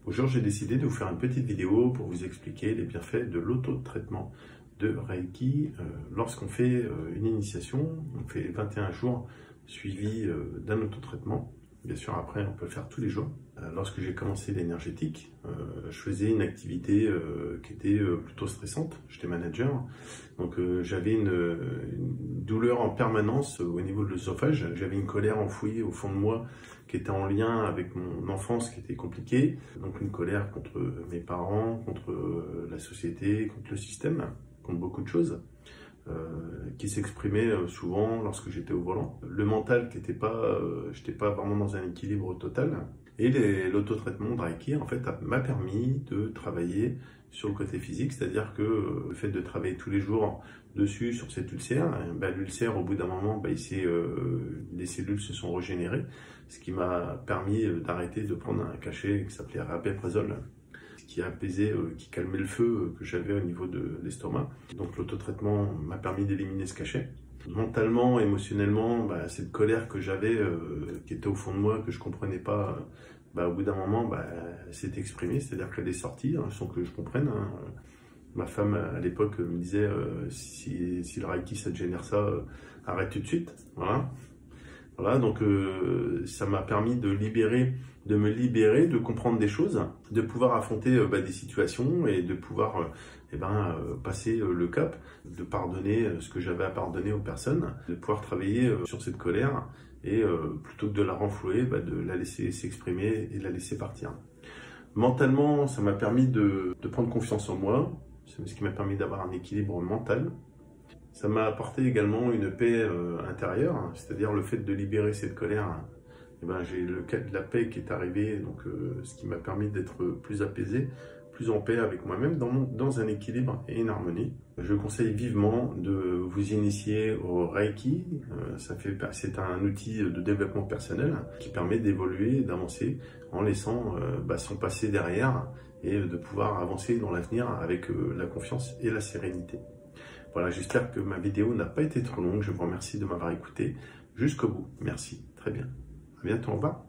Aujourd'hui, j'ai décidé de vous faire une petite vidéo pour vous expliquer les bienfaits de l'auto-traitement de Reiki lorsqu'on fait une initiation. On fait 21 jours suivis d'un autotraitement. Bien sûr, après, on peut le faire tous les jours. Lorsque j'ai commencé l'énergétique, je faisais une activité qui était plutôt stressante. J'étais manager, donc j'avais une douleur en permanence au niveau de l'œsophage. J'avais une colère enfouie au fond de moi qui était en lien avec mon enfance qui était compliquée. Donc une colère contre mes parents, contre la société, contre le système, contre beaucoup de choses. Qui s'exprimait souvent lorsque j'étais au volant. Le mental qui n'était pas, j'étais pas vraiment dans un équilibre total. Et l'autotraitement de Reiki, en fait, m'a permis de travailler sur le côté physique, c'est-à-dire que le fait de travailler tous les jours dessus, sur cet ulcère, l'ulcère, au bout d'un moment, les cellules se sont régénérées, ce qui m'a permis d'arrêter de prendre un cachet qui s'appelait Rabeprazole, qui apaisait, qui calmait le feu que j'avais au niveau de l'estomac. Donc l'autotraitement m'a permis d'éliminer ce cachet. Mentalement, émotionnellement, cette colère que j'avais, qui était au fond de moi, que je comprenais pas, au bout d'un moment, elle s'est exprimée, c'est-à-dire qu'elle est sortie, sans que je comprenne. Ma femme, à l'époque, me disait, si le Reiki, ça te génère ça, arrête tout de suite. Voilà, donc ça m'a permis de me libérer, de comprendre des choses, de pouvoir affronter des situations et de pouvoir passer le cap, de pardonner ce que j'avais à pardonner aux personnes, de pouvoir travailler sur cette colère et plutôt que de la renflouer, de la laisser s'exprimer et de la laisser partir. Mentalement, ça m'a permis de prendre confiance en moi, c'est ce qui m'a permis d'avoir un équilibre mental. Ça m'a apporté également une paix intérieure, c'est-à-dire le fait de libérer cette colère. J'ai la paix qui est arrivée, donc ce qui m'a permis d'être plus apaisé, plus en paix avec moi-même, dans un équilibre et une harmonie. Je conseille vivement de vous initier au Reiki. C'est un outil de développement personnel qui permet d'évoluer, d'avancer en laissant son passé derrière et de pouvoir avancer dans l'avenir avec la confiance et la sérénité. Voilà, j'espère que ma vidéo n'a pas été trop longue. Je vous remercie de m'avoir écouté jusqu'au bout. Merci, très bien. À bientôt, au revoir.